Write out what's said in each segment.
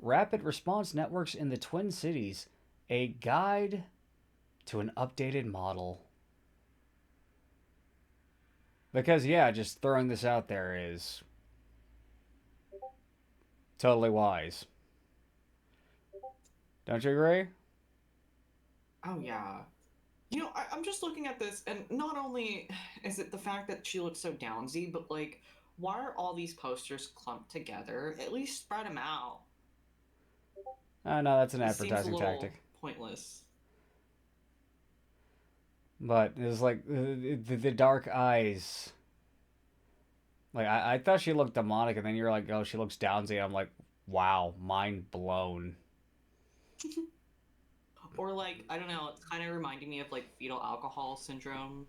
Rapid Response Networks in the Twin Cities, a guide to an updated model. Because, yeah, just throwing this out there is totally wise. Don't you agree? Oh yeah. I'm just looking at this, and not only is it the fact that she looks so downsy, but like, why are all these posters clumped together? At least spread them out. Oh, no, that's an This seems a advertising little tactic. pointless. But it's like the dark eyes. Like, I thought she looked demonic, and then you're like, oh, she looks downsy. I'm like, wow, mind blown. Or like, I don't know, it's kind of reminding me of like fetal alcohol syndrome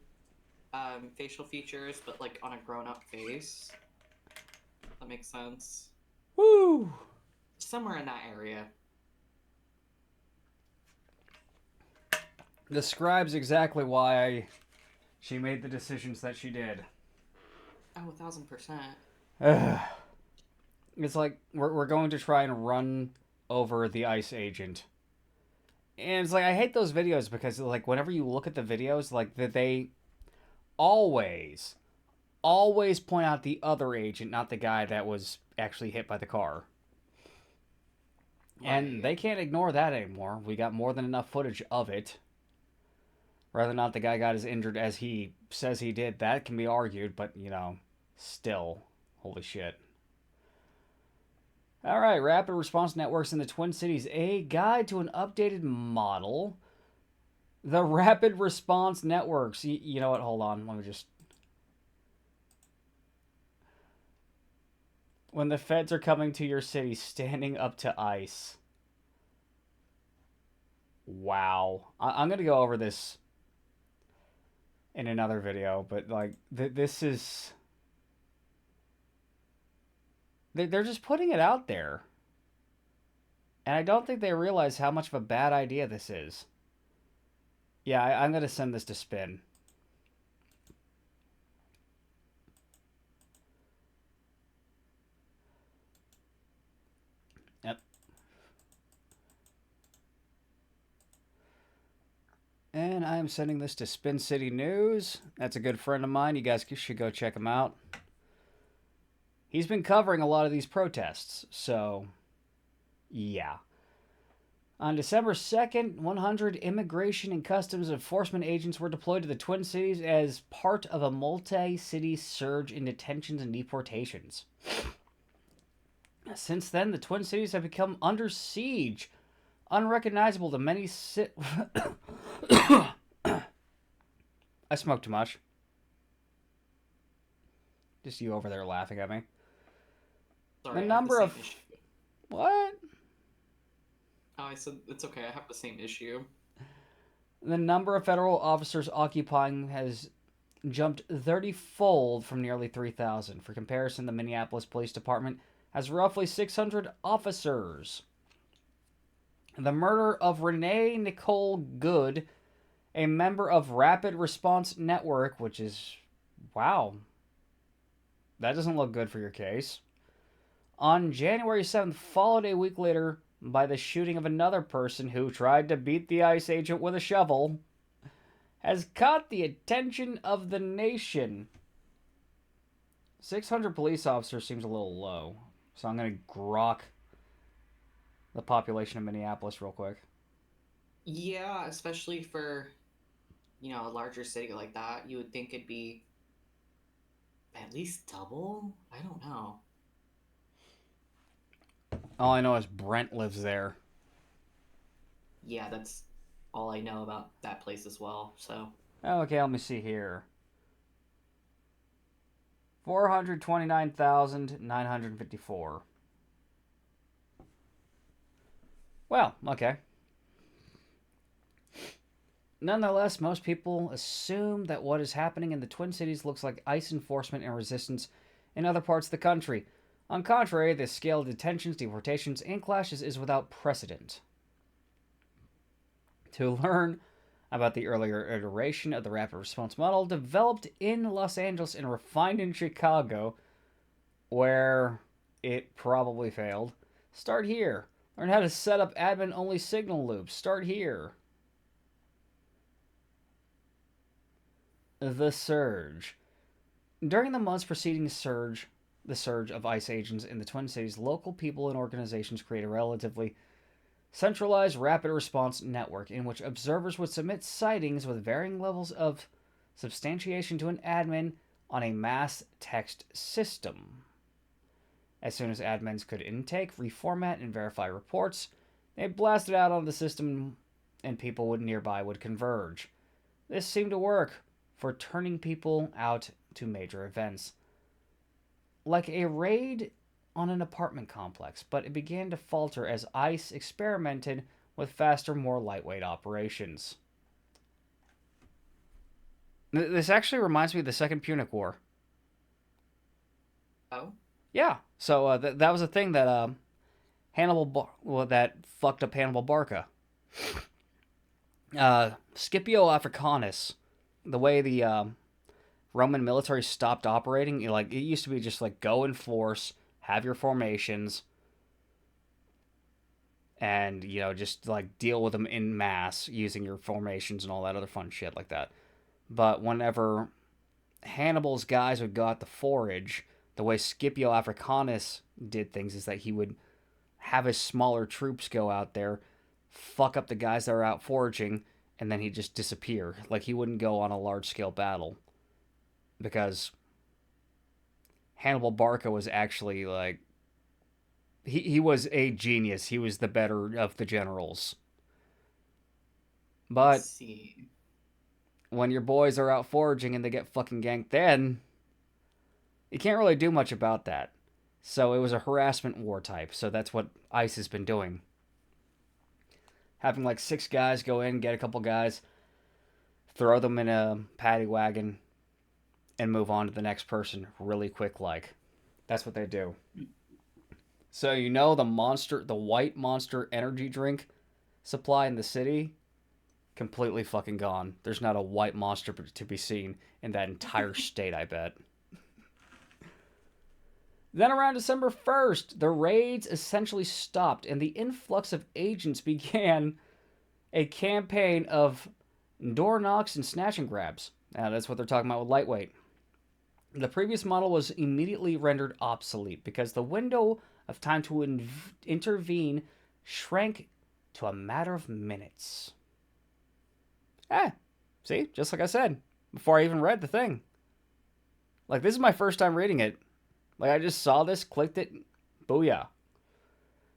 facial features, but like on a grown-up face. That makes sense. Woo! Somewhere in that area. Describes exactly why she made the decisions that she did. Oh, 1,000%. It's like we're going to try and run over the ice agent. And it's like I hate those videos because like whenever you look at the videos, like that they always always point out the other agent, not the guy that was actually hit by the car. And Right. they can't ignore that anymore. We got more than enough footage of it. Whether or not the guy got as injured as he says he did, that can be argued, but still, holy shit. All right, Rapid Response Networks in the Twin Cities, a guide to an updated model. The Rapid Response Networks. You know what? Hold on. Let me just. When the feds are coming to your city, standing up to ICE. Wow. I'm going to go over this in another video, but like, this is. They're just putting it out there. And I don't think they realize how much of a bad idea this is. Yeah, I'm going to send this to Spin. Yep. And I am sending this to Spin City News. That's a good friend of mine. You guys should go check him out. He's been covering a lot of these protests, so yeah. On December 2nd, 100 immigration and customs enforcement agents were deployed to the Twin Cities as part of a multi city surge in detentions and deportations. Since then, the Twin Cities have become under siege, unrecognizable to many. I smoked too much. Just you over there laughing at me. The Sorry, I have the number same of. issue. What? Oh, I said it's okay. I have the same issue. The number of federal officers occupying has jumped 30-fold from nearly 3,000. For comparison, the Minneapolis Police Department has roughly 600 officers. The murder of Renee Nicole Good, a member of Rapid Response Network, which is, wow, that doesn't look good for your case, on January 7th, followed a week later by the shooting of another person who tried to beat the ICE agent with a shovel, has caught the attention of the nation. 600 police officers seems a little low, so I'm going to grok the population of Minneapolis real quick. Yeah, especially for, a larger city like that, you would think it'd be at least double? I don't know. All I know is Brent lives there. Yeah, that's all I know about that place as well. So, Okay, let me see here. 429,954. Well, okay. Nonetheless, most people assume that what is happening in the Twin Cities looks like ICE enforcement and resistance in other parts of the country. On the contrary, the scale of detentions, deportations, and clashes is without precedent. To learn about the earlier iteration of the rapid response model developed in Los Angeles and refined in Chicago, where it probably failed, start here. Learn how to set up admin-only signal loops. Start here. The Surge. During the months preceding the surge of ICE agents in the Twin Cities, local people and organizations created a relatively centralized rapid response network in which observers would submit sightings with varying levels of substantiation to an admin on a mass text system. As soon as admins could intake, reformat, and verify reports, they blasted out on the system and people nearby would converge. This seemed to work for turning people out to major events, like a raid on an apartment complex, but it began to falter as ICE experimented with faster, more lightweight operations. This actually reminds me of the Second Punic War. Oh? Yeah, so that was a thing that that fucked up Hannibal Barca. Scipio Africanus, the way the Roman military stopped operating, like it used to be just like go in force, have your formations, and just like deal with them in mass using your formations and all that other fun shit like that. But whenever Hannibal's guys would go out to forage, the way Scipio Africanus did things is that he would have his smaller troops go out there, fuck up the guys that are out foraging, and then he'd just disappear. Like he wouldn't go on a large scale battle because Hannibal Barca was actually like he was a genius. He was the better of the generals. Let's But see. when your boys are out foraging and they get fucking ganked, then you can't really do much about that. So it was a harassment war type. So that's what ICE has been doing. Having like 6 guys go in, get a couple guys, throw them in a paddy wagon, and move on to the next person really quick like. That's what they do. So the white monster energy drink supply in the city, completely fucking gone. There's not a white monster to be seen in that entire state, I bet. Then around December 1st, the raids essentially stopped and the influx of agents began a campaign of door knocks and snatch and grabs. Now, that's what they're talking about with lightweight. The previous model was immediately rendered obsolete because the window of time to intervene shrank to a matter of minutes. See, just like I said, before I even read the thing. Like, this is my first time reading it. Like, I just saw this, clicked it, booyah.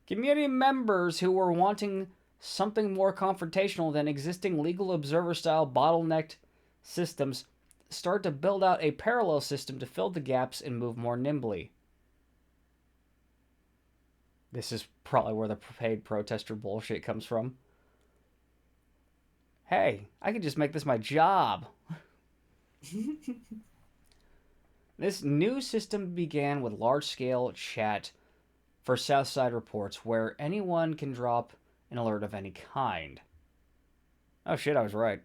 Community members who were wanting something more confrontational than existing legal observer-style bottlenecked systems start to build out a parallel system to fill the gaps and move more nimbly. This is probably where the paid protester bullshit comes from. Hey, I could just make this my job. This new system began with large-scale chat for Southside reports where anyone can drop an alert of any kind. Oh shit, I was right.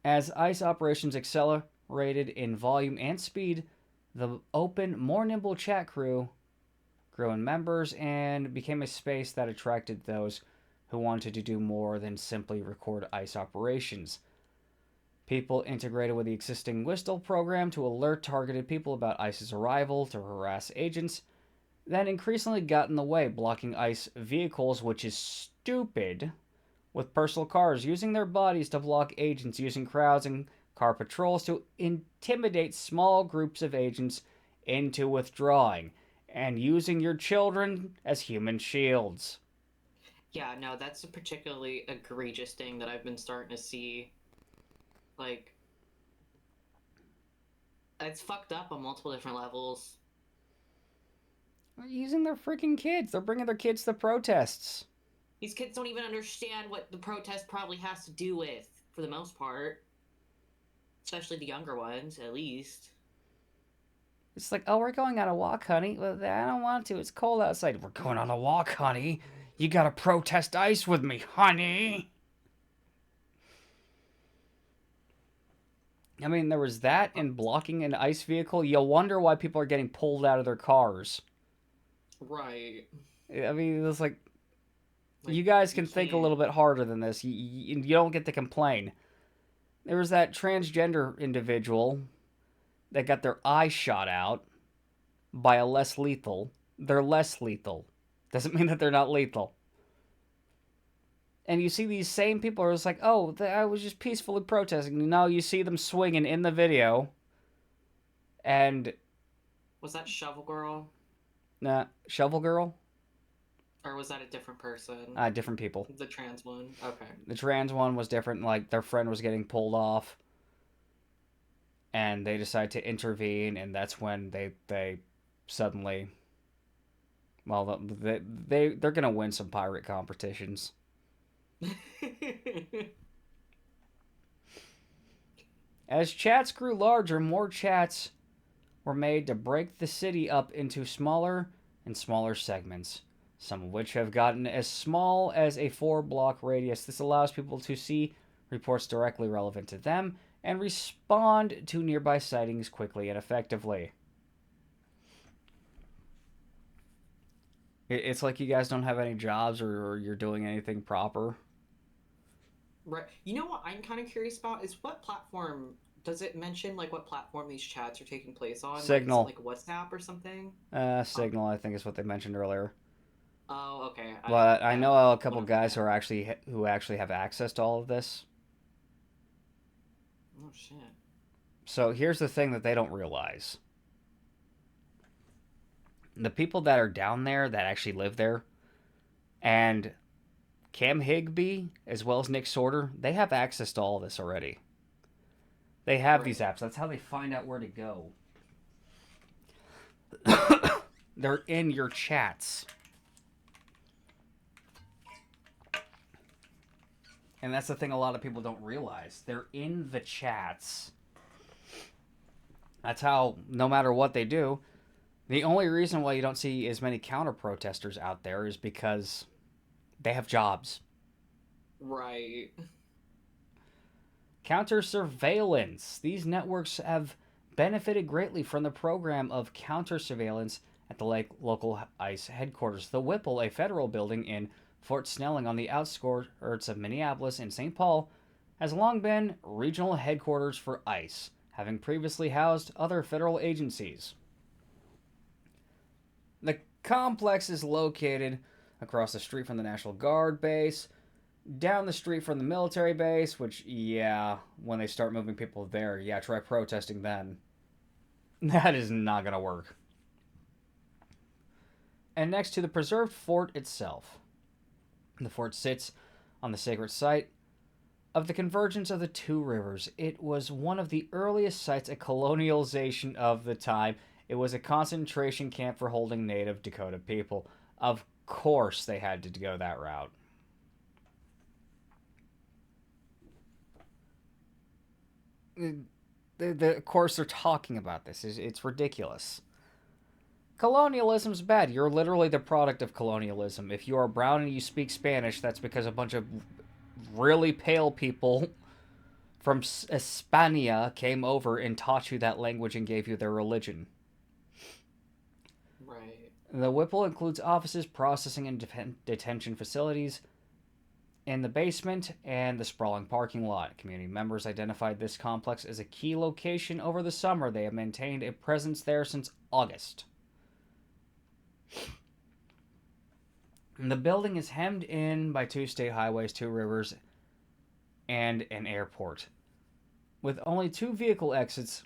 As ICE operations accelerated in volume and speed, the open, more nimble chat crew grew in members and became a space that attracted those who wanted to do more than simply record ICE operations. People integrated with the existing Whistle program to alert targeted people about ICE's arrival to harass agents, then increasingly got in the way, blocking ICE vehicles, which is stupid, with personal cars, using their bodies to block agents, using crowds and car patrols to intimidate small groups of agents into withdrawing, and using your children as human shields. Yeah, no, that's a particularly egregious thing that I've been starting to see. Like, it's fucked up on multiple different levels. They're using their freaking kids. They're bringing their kids to protests. These kids don't even understand what the protest probably has to do with, for the most part. Especially the younger ones, at least. It's like, oh, we're going on a walk, honey. Well, I don't want to. It's cold outside. We're going on a walk, honey. You gotta protest ICE with me, honey. I mean, there was that Uh, in blocking an ICE vehicle. You'll wonder why people are getting pulled out of their cars. right. I mean, it's like, Like you guys you can think a can't. little bit harder than this. You don't get to complain. There was that transgender individual that got their eye shot out by a less lethal. They're less lethal. Doesn't mean that they're not lethal. And you see these same people are just like, oh, I was just peacefully protesting. Now you see them swinging in the video, and Was that Shovel Girl? Shovel Girl, Or was that a different person? different people. The trans one? Okay. The trans one was different. Like their friend was getting pulled off, and they decided to intervene, and that's when they suddenly, well, they're gonna win some pirate competitions. As chats grew larger, more chats were made to break the city up into smaller and smaller segments, some of which have gotten as small as a 4 block radius. This allows people to see reports directly relevant to them and respond to nearby sightings quickly and effectively. It's like you guys don't have any jobs or you're doing anything proper. Right. You know what I'm kind of curious about is what platform does it mention like what platform these chats are taking place on? Like is it Signal. like WhatsApp or something? Oh, Signal, I think, is what they mentioned earlier. oh okay. But I That know a couple wouldn't be guys it. who actually have access to all of this. Oh shit. So here's the thing that they don't realize: the people that are down there that actually live there, and Cam Higby as well as Nick Sorter, they have access to all of this already. They have these Right. apps. That's how they find out where to go. They're in your chats. And that's the thing a lot of people don't realize. They're in the chats. That's how, no matter what they do, the only reason why you don't see as many counter protesters out there is because they have jobs. Right. Counter surveillance. These networks have benefited greatly from the program of counter surveillance at the local ICE headquarters. The Whipple, a federal building in Fort Snelling on the outskirts of Minneapolis and St. Paul, has long been regional headquarters for ICE, having previously housed other federal agencies. The complex is located across the street from the National Guard base, down the street from the military base, which, yeah, when they start moving people there, yeah, try protesting then. That is not going to work. And next to the preserved fort itself. The fort sits on the sacred site of the convergence of the two rivers. It was one of the earliest sites of colonialization of the time. It was a concentration camp for holding native Dakota people. Of course, they had to go that route. Of course, they're talking about this. It's ridiculous. Colonialism's bad. You're literally the product of colonialism. If you are brown and you speak Spanish, that's because a bunch of really pale people from Hispania came over and taught you that language and gave you their religion. Right. The Whipple includes offices, processing, and detention facilities in the basement and the sprawling parking lot. Community members identified this complex as a key location over the summer. They have maintained a presence there since August. The building is hemmed in by 2 state highways, 2 rivers, and an airport. With only 2 vehicle exits,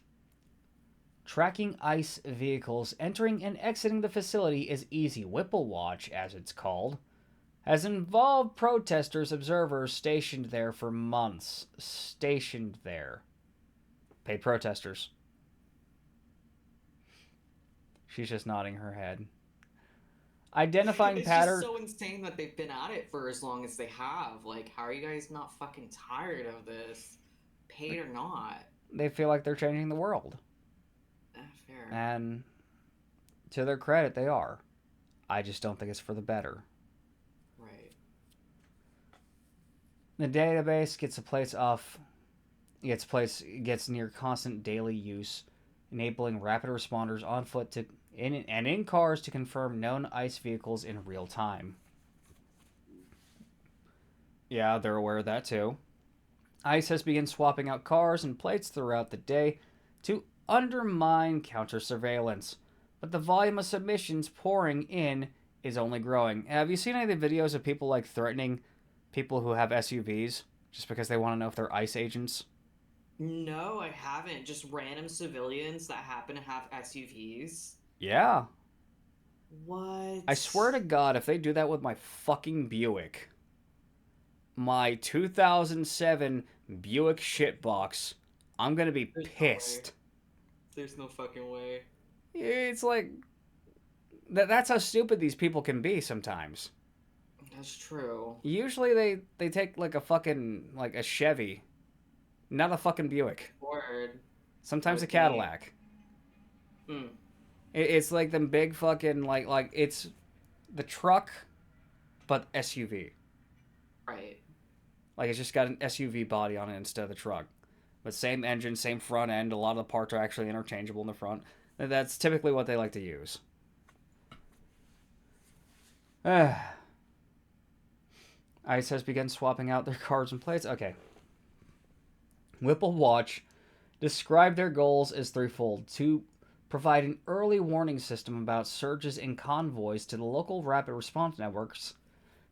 tracking ICE vehicles entering and exiting the facility is easy. Whipple Watch, as it's called, has involved protesters, observers stationed there for months. Stationed there. Paid protesters. She's just nodding her head. Identifying It's just pattern. so insane that they've been at it for as long as they have. Like, how are you guys not fucking tired of this? Paid or not? They feel like they're changing the world. Fair. And to their credit, they are. I just don't think it's for the better. Right. The database gets a place off gets near constant daily use, enabling rapid responders on foot in cars to confirm known ICE vehicles in real time. Yeah, they're aware of that too. ICE has begun swapping out cars and plates throughout the day to undermine counter surveillance, but the volume of submissions pouring in is only growing. Have you seen any of the videos of people like threatening people who have SUVs just because they want to know if they're ICE agents? No, I haven't. Just random civilians that happen to have SUVs. Yeah. I What? swear to God, if they do that with my fucking Buick, my 2007 Buick shitbox, I'm gonna be There's no way. pissed. There's no fucking way. It's like that's how stupid these people can be sometimes. That's true. Usually they take like a fucking like a Chevy, not a fucking Buick. Word. That Sometimes a would be. Cadillac. Hmm. It's like them big fucking like it's the truck but SUV. Right. Like it's just got an SUV body on it instead of the truck. But same engine, same front end. A lot of the parts are actually interchangeable in the front. That's typically what they like to use. ICE has begun swapping out their cars and plates. Okay. Whipple Watch described their goals as threefold: to provide an early warning system about surges in convoys to the local rapid response networks,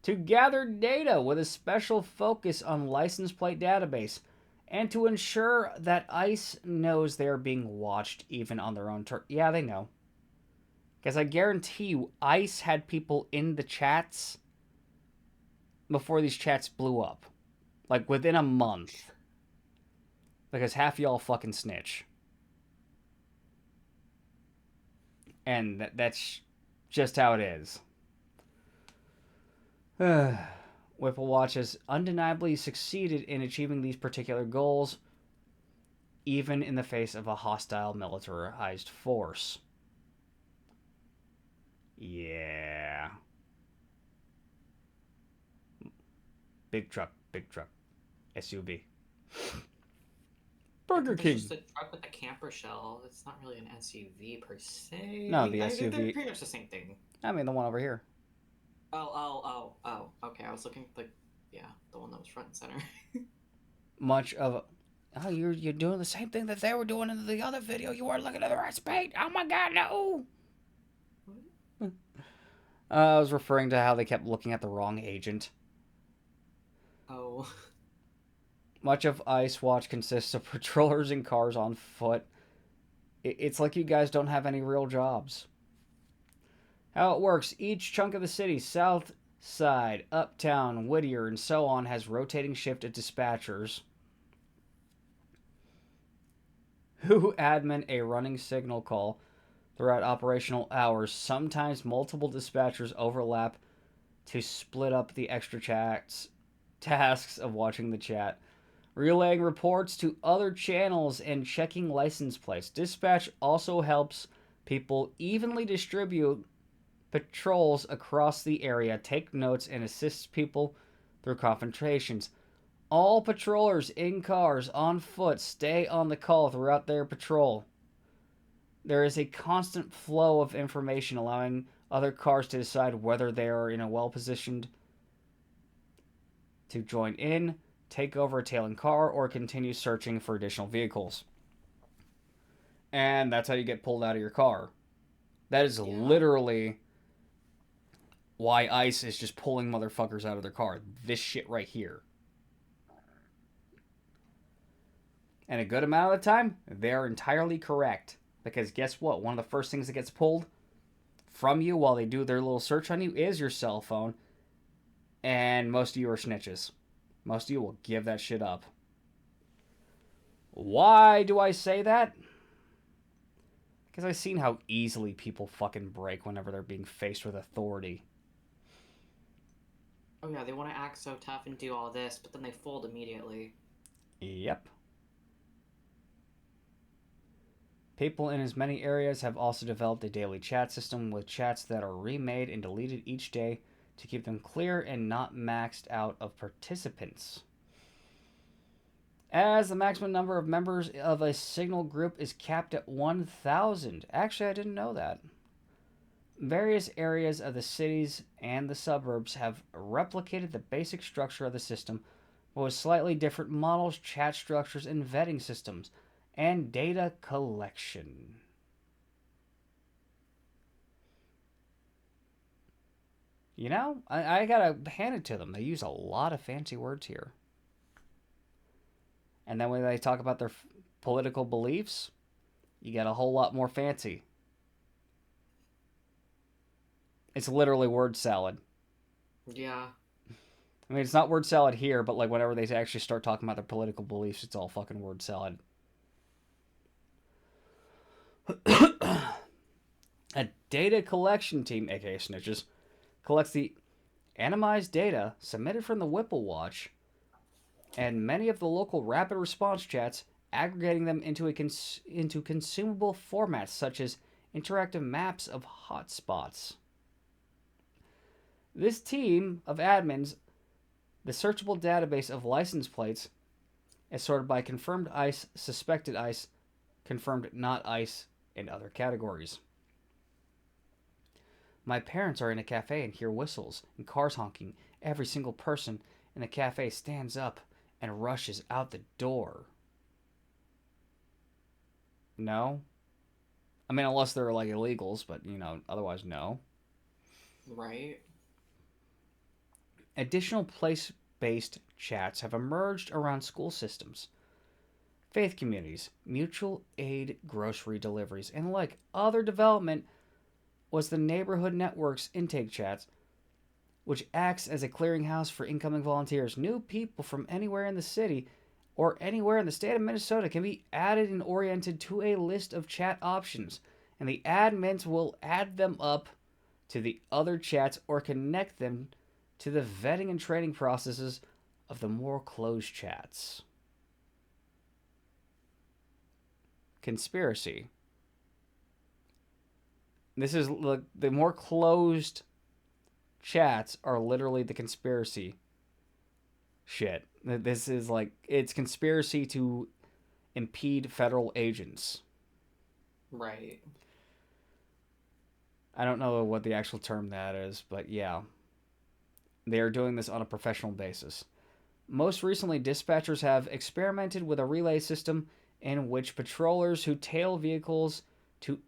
to gather data with a special focus on license plate database, and to ensure that ICE knows they are being watched even on their own turf. Yeah, they know. Because I guarantee you, ICE had people in the chats before these chats blew up. Like within a month. Because half y'all fucking snitch. And that's just how it is. Whipple Watch has undeniably succeeded in achieving these particular goals, even in the face of a hostile militarized force. Yeah. Big truck, SUV. Burger There's King. just a truck with a camper shell. It's not really an SUV per se. No, the They're SUV. pretty much the same thing. I mean, the one over here. Oh. Okay, I was looking like, yeah, the one that was front and center. Much of. Oh, you're doing the same thing that they were doing in the other video. You weren't looking at the right space. Oh my god, no! I was referring to how they kept looking at the wrong agent. Oh. Much of Ice Watch consists of patrollers in cars on foot. It's like you guys don't have any real jobs. How it works: each chunk of the city, South Side, Uptown, Whittier, and so on, has rotating shift of dispatchers who admin a running signal call throughout operational hours. Sometimes multiple dispatchers overlap to split up the extra chats tasks of watching the chat, relaying reports to other channels, and checking license plates. Dispatch also helps people evenly distribute patrols across the area, take notes, and assists people through confrontations. All patrollers in cars on foot stay on the call throughout their patrol. There is a constant flow of information, allowing other cars to decide whether they are in a well positioned to join in, take over a tailing car, or continue searching for additional vehicles. And that's how you get pulled out of your car. That is Yeah. literally why ICE is just pulling motherfuckers out of their car. This shit right here. And a good amount of the time, they're entirely correct. Because guess what? One of the first things that gets pulled from you while they do their little search on you is your cell phone. And most of you are snitches. Most of you will give that shit up. Why do I say that? Because I've seen how easily people fucking break whenever they're being faced with authority. Oh yeah, they want to act so tough and do all this, but then they fold immediately. Yep. People in as many areas have also developed a daily chat system with chats that are remade and deleted each day to keep them clear and not maxed out of participants. as the maximum number of members of a signal group is capped at 1,000. Actually, I didn't know that. Various areas of the cities and the suburbs have replicated the basic structure of the system, but with slightly different models, chat structures, and vetting systems, and data collection. You know, I gotta hand it to them. They use a lot of fancy words here. And then when they talk about their political beliefs, you get a whole lot more fancy. It's literally word salad. Yeah. I mean, it's not word salad here, but like whenever they actually start talking about their political beliefs, it's all fucking word salad. A data collection team, aka snitches, collects the anonymized data submitted from the Whipple Watch and many of the local rapid response chats, aggregating them into consumable formats such as interactive maps of hotspots. This team of admins, the searchable database of license plates, is sorted by confirmed ICE, suspected ICE, confirmed not ICE, and other categories. My parents are in a cafe and hear whistles and cars honking. Every single person in the cafe stands up and rushes out the door. No? I mean, unless they're like illegals, but otherwise, no. Right. Additional place based chats have emerged around school systems, faith communities, mutual aid grocery deliveries, and like other development was the neighborhood network's intake chats, which acts as a clearinghouse for incoming volunteers. New people from anywhere in the city or anywhere in the state of Minnesota can be added and oriented to a list of chat options, and the admins will add them up to the other chats or connect them to the vetting and training processes of the more closed chats. Conspiracy. This is the more closed chats are literally the conspiracy shit. This is like it's conspiracy to impede federal agents. Right. I don't know what the actual term that is, but yeah. They are doing this on a professional basis. Most recently, dispatchers have experimented with a relay system in which patrollers who tail vehicles to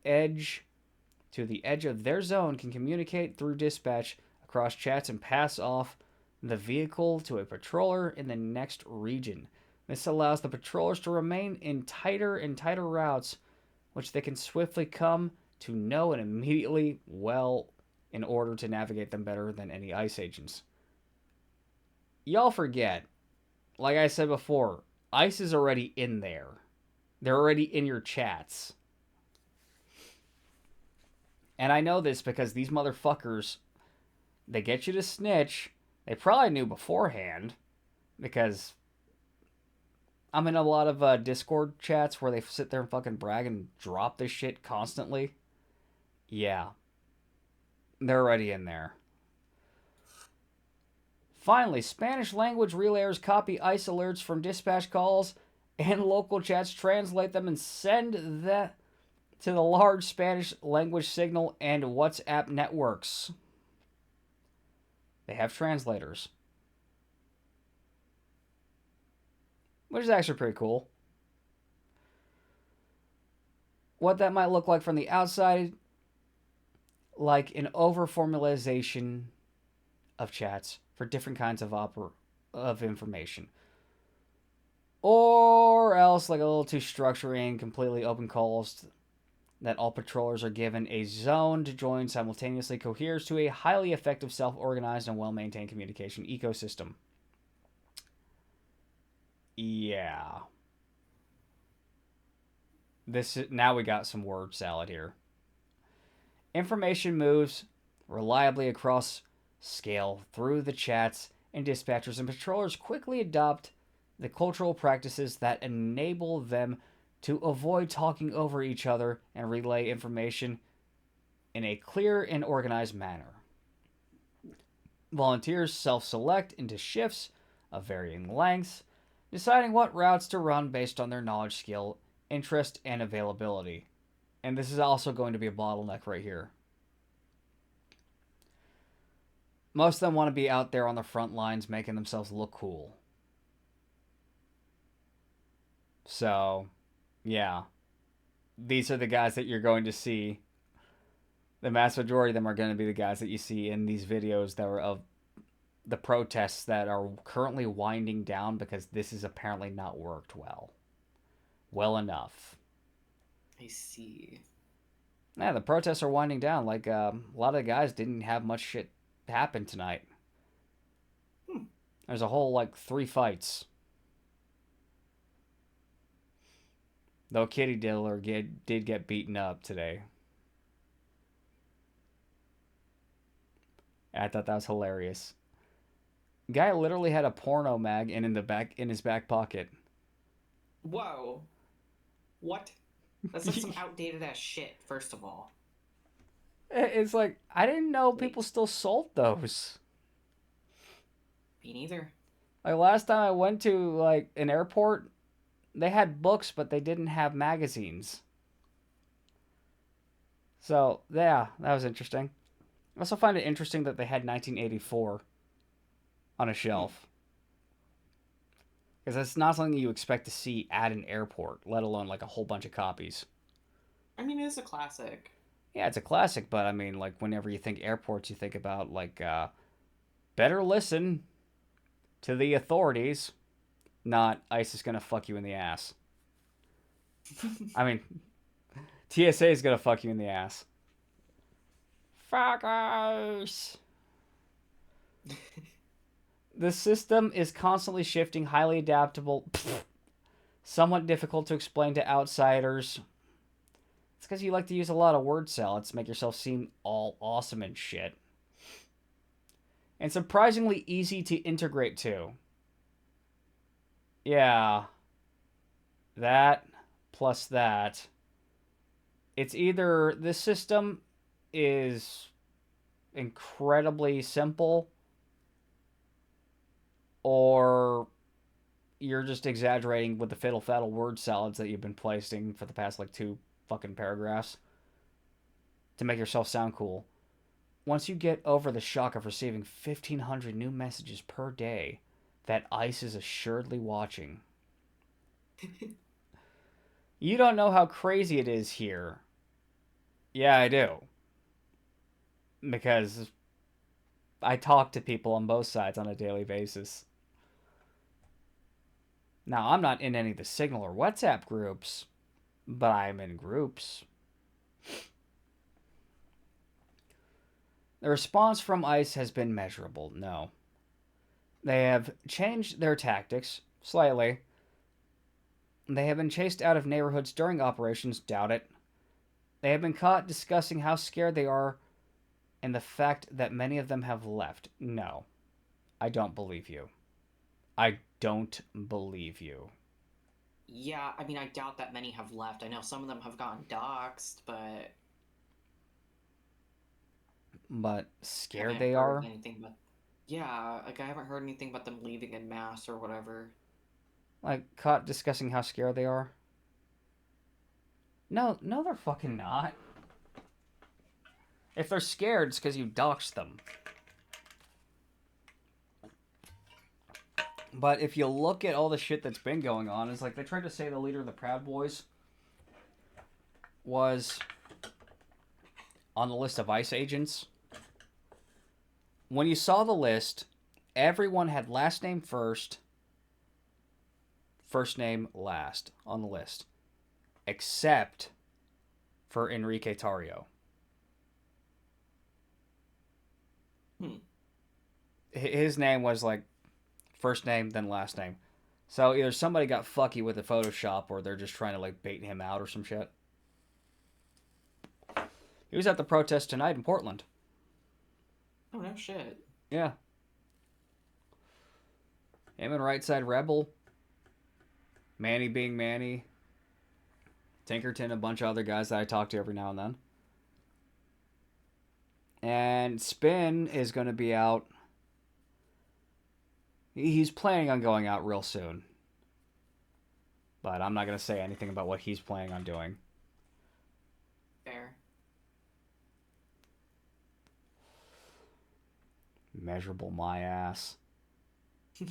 the edge of their zone can communicate through dispatch across chats and pass off the vehicle to a patroller in the next region. This allows the patrollers to remain in tighter and tighter routes, which they can swiftly come to know and immediately well in order to navigate them better than any ICE agents. Y'all forget, like I said before, ICE is already in there. They're already in your chats. And I know this because these motherfuckers, they get you to snitch. They probably knew beforehand because I'm in a lot of Discord chats where they sit there and fucking brag and drop this shit constantly. Yeah, they're already in there. Finally, Spanish language relayers copy ICE alerts from dispatch calls and local chats, translate them, and send that to the large Spanish language signal and WhatsApp networks. They have translators, which is actually pretty cool. What that might look like from the outside, like an overformalization of chats for different kinds of information. Or else like a little too structuring, completely open calls that all patrollers are given a zone to join simultaneously coheres to a highly effective, self-organized, and well-maintained communication ecosystem. Yeah. Now we got some word salad here. Information moves reliably across scale through the chats, and dispatchers and patrollers quickly adopt the cultural practices that enable them to avoid talking over each other and relay information in a clear and organized manner. Volunteers self select into shifts of varying lengths. deciding what routes to run based on their knowledge, skill, interest, and availability. And this is also going to be a bottleneck right here. Most of them want to be out there on the front lines making themselves look cool. So, yeah. These are the guys that you're going to see. The vast majority of them are going to be the guys that you see in these videos that are of the protests that are currently winding down because this has apparently not worked well enough. I see. Yeah, the protests are winding down. Like a lot of the guys didn't have much shit happen tonight. Hmm. There's a whole like 3 fights. Though Kitty Diddler did get beaten up today. I thought that was hilarious. Guy literally had a porno mag in his back pocket. Whoa. What? That's like some outdated ass shit, first of all. It's like I didn't know Wait, people still sold those. me neither. Like last time I went to like an airport, they had books but they didn't have magazines. So, yeah, that was interesting. I also find it interesting that they had 1984 on a Hmm. shelf. Because that's not something you expect to see at an airport, let alone like a whole bunch of copies. I mean, it is a classic. Yeah, it's a classic, but I mean, like, whenever you think airports, you think about, like, better listen to the authorities, not ICE is gonna fuck you in the ass. I mean, TSA is gonna fuck you in the ass. Fuckers! The system is constantly shifting, highly adaptable, somewhat difficult to explain to outsiders. It's because you like to use a lot of word salads to make yourself seem all awesome and shit. And surprisingly easy to integrate too. Yeah, that plus that. It's either this system is incredibly simple or you're just exaggerating with the fiddle faddle word salads that you've been placing for the past like 2 fucking paragraphs to make yourself sound cool. Once you get over the shock of receiving 1,500 new messages per day that ICE is assuredly watching, you don't know how crazy it is here. Yeah, I do. Because I talk to people on both sides on a daily basis. Now, I'm not in any of the Signal or WhatsApp groups, but I'm in groups. The response from ICE has been measurable, no. They have changed their tactics slightly. They have been chased out of neighborhoods during operations, doubt it. They have been caught discussing how scared they are and the fact that many of them have left. No, I don't believe you. I don't believe you. Yeah, I mean, I doubt that many have left. I know some of them have gotten doxxed, but But I scared haven't they heard are? anything but. Yeah, like I haven't heard anything about them leaving in mass or whatever. Like, caught discussing how scared they are? No, no, they're fucking not. If they're scared, it's because you doxed them. But if you look at all the shit that's been going on, it's like they tried to say the leader of the Proud Boys was on the list of ICE agents. When you saw the list, everyone had last name first, first name last on the list, except for Enrique Tarrio. Hmm. His name was like first name, then last name. So either somebody got fucky with the Photoshop or they're just trying to like bait him out or some shit. He was at the protest tonight in Portland. Oh, no shit. Yeah. Him and Right Side Rebel, Manny being Manny, Tinkerton, a bunch of other guys that I talk to every now and then. And Spin is going to be out. He's planning on going out real soon. But I'm not going to say anything about what he's planning on doing. Fair. Measurable my ass.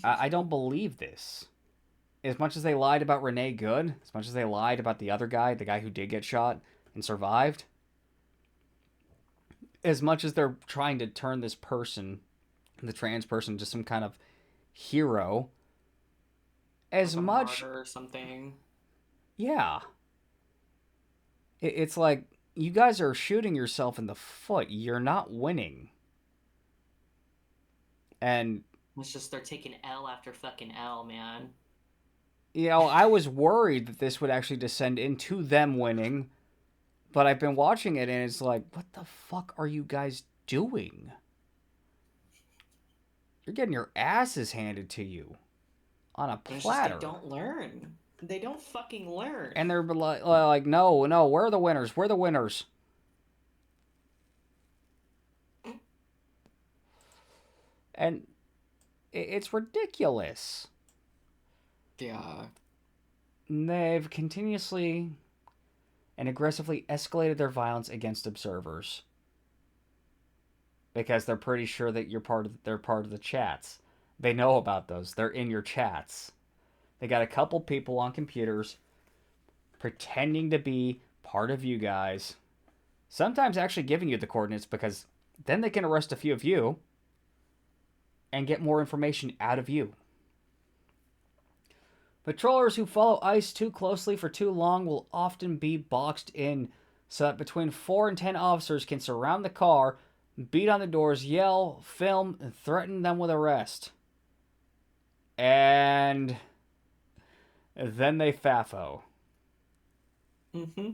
I don't believe this. As much as they lied about Renee Good, as much as they lied about the other guy, the guy who did get shot and survived, as much as they're trying to turn this person, the trans person, into some kind of hero, as Like a much, martyr or something. yeah. It's like, you guys are shooting yourself in the foot. You're not winning. And, It's just they're taking L after fucking L, man. I was worried that this would actually descend into them winning, but I've been watching it and it's like, what the fuck are you guys doing? You're getting your asses handed to you on a And it's just they platter. don't learn. They don't fucking learn. And they're like, no, no, we're the winners. We're the winners. And it's ridiculous. Yeah. They've continuously and aggressively escalated their violence against observers because they're pretty sure that they're part of the chats. They know about those. They're in your chats. They got a couple people on computers pretending to be part of you guys. Sometimes actually giving you the coordinates because then they can arrest a few of you and get more information out of you. Patrollers who follow ICE too closely for too long will often be boxed in so that between 4 and 10 officers can surround the car, beat on the doors, yell, film, and threaten them with arrest. And then they FAFO. Mm-hmm.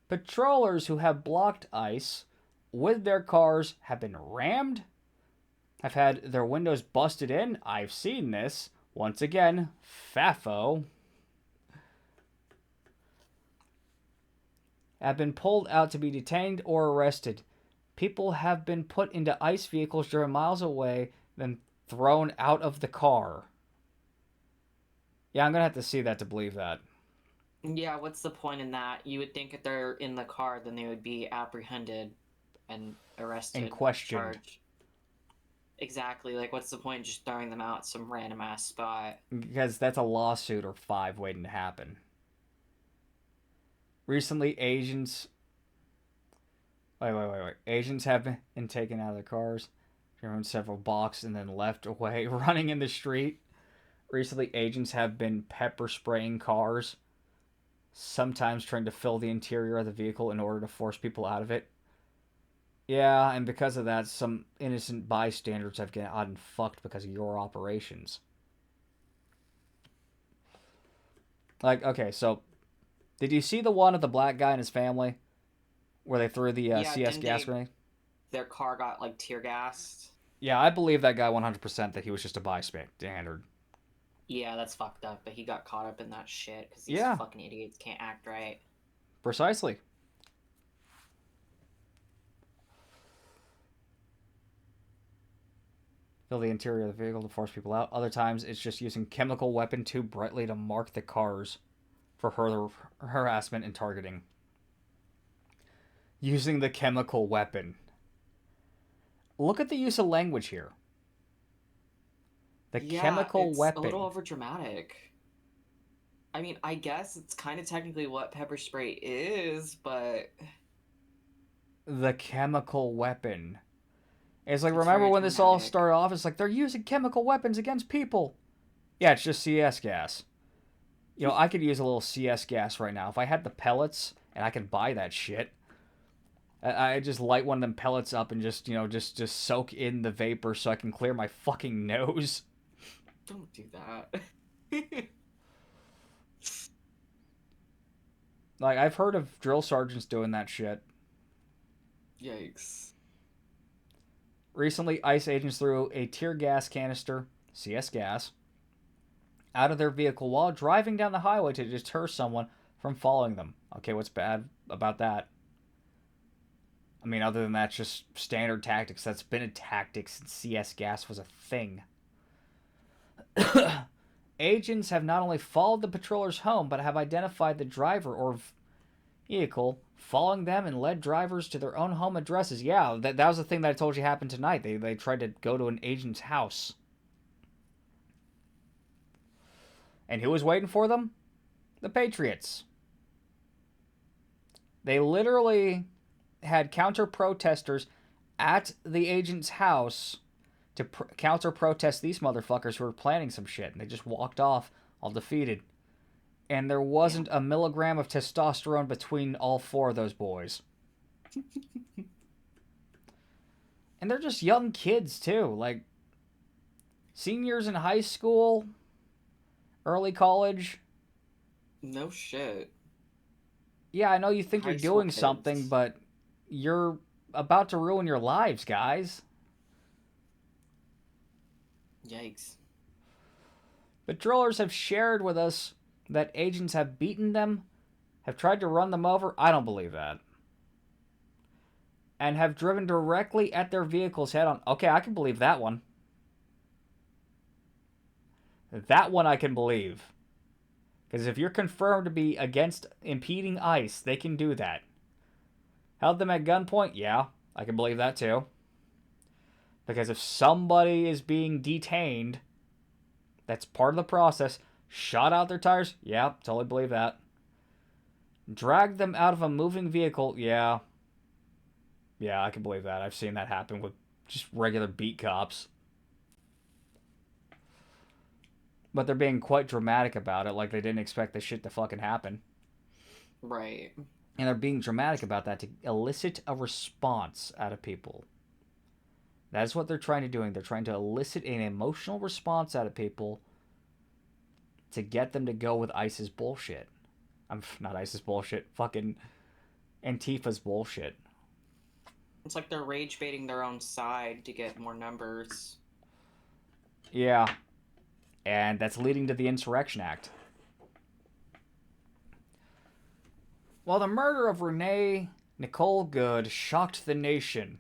Patrollers who have blocked ICE with their cars have been rammed, have had their windows busted in. I've seen this. Once again, FAFO. Have been pulled out to be detained or arrested. People have been put into ICE vehicles driven miles away, then thrown out of the car. Yeah, I'm going to have to see that to believe that. Yeah, what's the point in that? You would think if they're in the car, then they would be apprehended and And arrested, questioned. charged. Exactly. Like, what's the point in just throwing them out some random ass spot? Because that's a lawsuit or 5 waiting to happen. Recently, Asians. Wait. Asians have been taken out of their cars, driven several blocks, and then left away running in the street. Recently, agents have been pepper spraying cars, sometimes trying to fill the interior of the vehicle in order to force people out of it. Yeah, and because of that, some innocent bystanders have gotten fucked because of your operations. Like, okay, so did you see the one of the black guy and his family where they threw the Yeah, CS didn't gas they? grenade? Their car got like tear gassed. Yeah, I believe that guy 100% that he was just a bystander. Yeah, that's fucked up. But he got caught up in that shit because these Yeah, fucking idiots can't act right. precisely. Fill the interior of the vehicle to force people out. Other times, it's just using chemical weapon too brightly to mark the cars for further harassment and targeting. Using the chemical weapon. Look at the use of language here. The Yeah, chemical it's a little weapon. over dramatic. I mean, I guess it's kind of technically what pepper spray is, but The chemical weapon. It's like, it's remember very when this all dramatic. started off? It's like, they're using chemical weapons against people. Yeah, it's just CS gas. I could use a little CS gas right now. If I had the pellets and I could buy that shit, I just light one of them pellets up and just soak in the vapor so I can clear my fucking nose. Don't do that. Like, I've heard of drill sergeants doing that shit. Yikes. Recently, ICE agents threw a tear gas canister, CS gas, out of their vehicle while driving down the highway to deter someone from following them. Okay, what's bad about that? I mean, other than that, just standard tactics. That's been a tactic since CS gas was a thing. Agents have not only followed the patrollers home, but have identified the driver or vehicle, following them and led drivers to their own home addresses. Yeah, that was the thing that I told you happened tonight. They tried to go to an agent's house. And who was waiting for them? The Patriots. They literally had counter protesters at the agent's house to counter protest these motherfuckers who were planning some shit. And they just walked off all defeated. And there wasn't a milligram of testosterone between all four of those boys. And they're just young kids, too. Like, seniors in high school, early college. No shit. Yeah, I know you think you're High school doing something, kids. but you're about to ruin your lives, guys. Yikes. Patrollers have shared with us that agents have beaten them, have tried to run them over. I don't believe that. And have driven directly at their vehicles head on. Okay, I can believe that one. That one I can believe. Because if you're confirmed to be against impeding ICE, they can do that. Held them at gunpoint? Yeah, I can believe that too. Because if somebody is being detained, that's part of the process. Shot out their tires? Yeah, totally believe that. Dragged them out of a moving vehicle? Yeah. Yeah, I can believe that. I've seen that happen with just regular beat cops. But they're being quite dramatic about it, like they didn't expect this shit to fucking happen. Right. And they're being dramatic about that to elicit a response out of people. That's what they're trying to do. They're trying to elicit an emotional response out of people to get them to go with ICE's bullshit. I'm not ICE's bullshit. Fucking Antifa's bullshit. It's like they're rage baiting their own side to get more numbers. Yeah. And that's leading to the Insurrection Act. While the murder of Renee Nicole Good shocked the nation.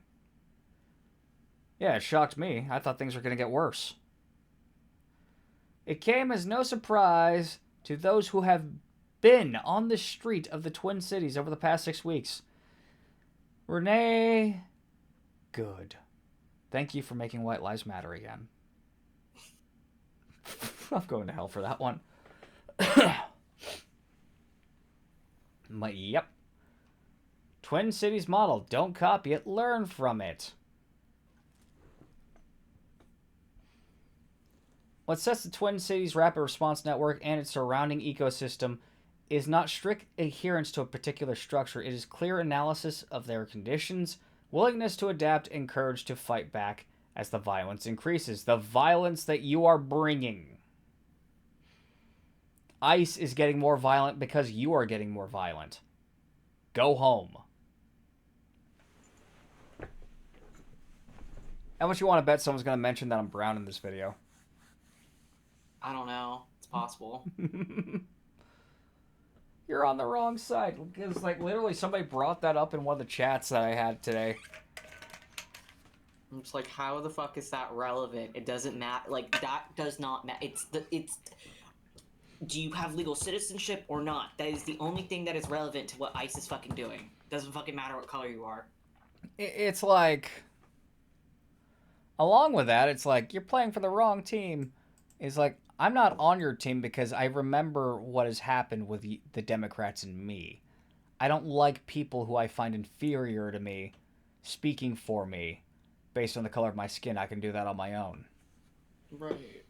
Yeah, it shocked me. I thought things were going to get worse. It came as no surprise to those who have been on the street of the Twin Cities over the past 6 weeks. Renee Good. Thank you for making White Lives Matter again. I'm going to hell for that one. But yep. Twin Cities model. Don't copy it. Learn from it. What sets the Twin Cities Rapid Response Network and its surrounding ecosystem is not strict adherence to a particular structure. It is clear analysis of their conditions, willingness to adapt, and courage to fight back as the violence increases. The violence that you are bringing. ICE is getting more violent because you are getting more violent. Go home. How much you want to bet someone's going to mention that I'm brown in this video? I don't know. It's possible. You're on the wrong side. Because, like, literally somebody brought that up in one of the chats that I had today. I'm just like, how the fuck is that relevant? It doesn't matter. Like, that does not matter. It's. Do you have legal citizenship or not? That is the only thing that is relevant to what ICE is fucking doing. Doesn't fucking matter what color you are. It's like. Along with that, it's like, you're playing for the wrong team. It's like, I'm not on your team because I remember what has happened with the Democrats and me. I don't like people who I find inferior to me speaking for me based on the color of my skin. I can do that on my own. Right.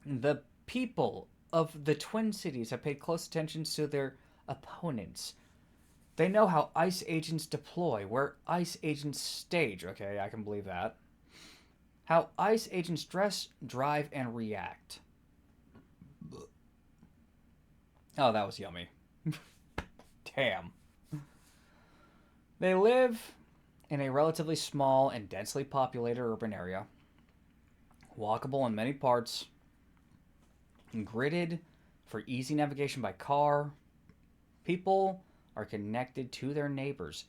The people of the Twin Cities have paid close attention to their opponents. They know how ICE agents deploy, where ICE agents stage. Okay, I can believe that. How ICE agents dress, drive, and react. Oh, that was yummy. Damn. They live in a relatively small and densely populated urban area. Walkable in many parts. Gridded for easy navigation by car. People are connected to their neighbors.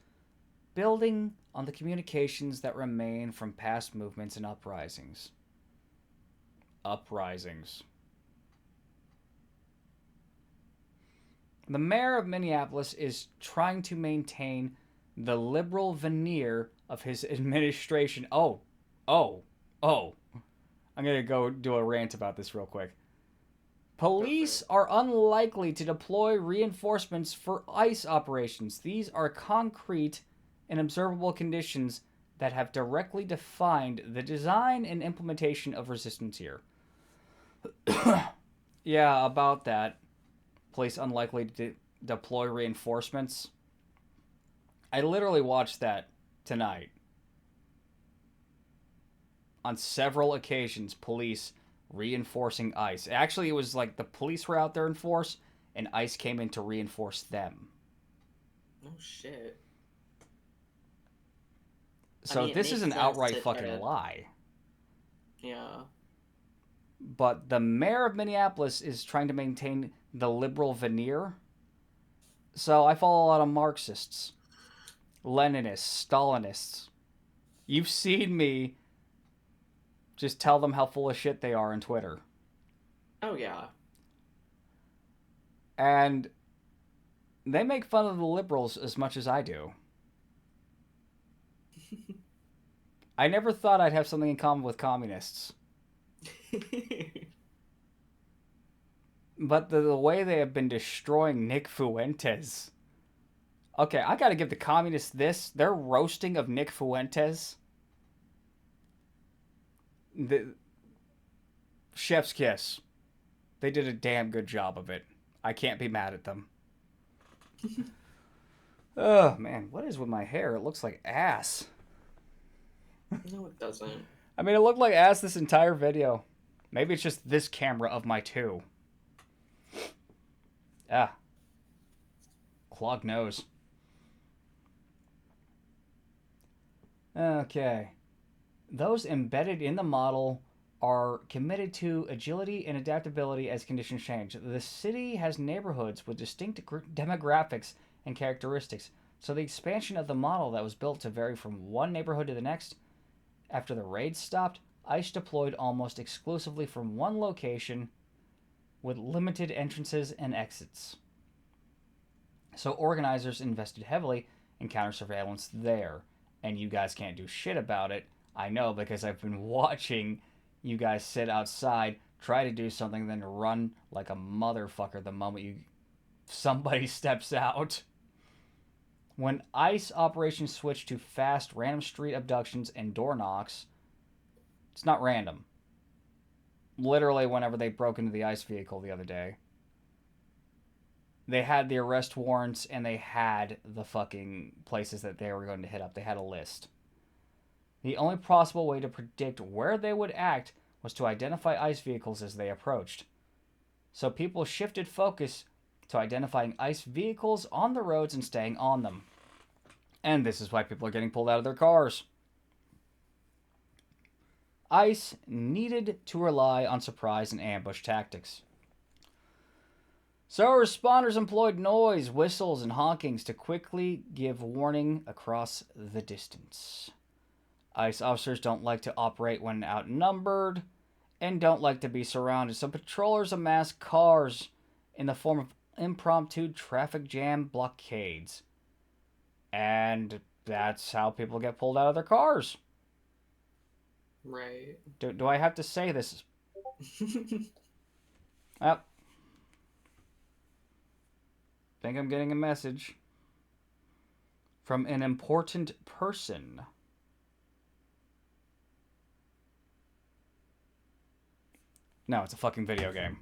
building on the communications that remain from past movements and uprisings. Uprisings. The mayor of Minneapolis is trying to maintain the liberal veneer of his administration. Oh, oh. I'm going to go do a rant about this real quick. Go for Police it. are unlikely to deploy reinforcements for ICE operations. These are concrete and observable conditions that have directly defined the design and implementation of resistance here. Yeah, about that. Police unlikely to deploy reinforcements. I literally watched that tonight. On several occasions, police reinforcing ICE. Actually, it was like the police were out there in force, and ICE came in to reinforce them. Oh shit. I So mean, it this is makes an sense outright to try fucking to. lie. Yeah. But the mayor of Minneapolis is trying to maintain the liberal veneer. So I follow a lot of Marxists, Leninists, Stalinists. You've seen me just tell them how full of shit they are on Twitter. Oh yeah. And they make fun of the liberals as much as I do. I never thought I'd have something in common with communists. But the way they have been destroying Nick Fuentes. Okay, I gotta give the communists this. Their roasting of Nick Fuentes. The chef's kiss. They did a damn good job of it. I can't be mad at them. Oh man, what is with my hair? It looks like ass. No, it doesn't. I mean, it looked like ass this entire video. Maybe it's just this camera of my two. Ah, clogged nose. Okay. Those embedded in the model are committed to agility and adaptability as conditions change. The city has neighborhoods with distinct demographics and characteristics, so the expansion of the model that was built to vary from one neighborhood to the next. After the raids stopped, ICE deployed almost exclusively from one location with limited entrances and exits. So organizers invested heavily in counter surveillance there, and you guys can't do shit about it. I know because I've been watching you guys sit outside, try to do something, then run like a motherfucker the moment somebody steps out. When ICE operations switched to fast random street abductions and door knocks, it's not random. Literally, whenever they broke into the ICE vehicle the other day, they had the arrest warrants and they had the fucking places that they were going to hit up. They had a list. The only possible way to predict where they would act was to identify ICE vehicles as they approached. So people shifted focus to identifying ICE vehicles on the roads and staying on them. And this is why people are getting pulled out of their cars. ICE needed to rely on surprise and ambush tactics. So responders employed noise, whistles, and honkings to quickly give warning across the distance. ICE officers don't like to operate when outnumbered and don't like to be surrounded, so patrollers amass cars in the form of impromptu traffic jam blockades. And that's how people get pulled out of their cars. Right. Do I have to say this? Oh, think I'm getting a message from an important person. No, it's a fucking video game.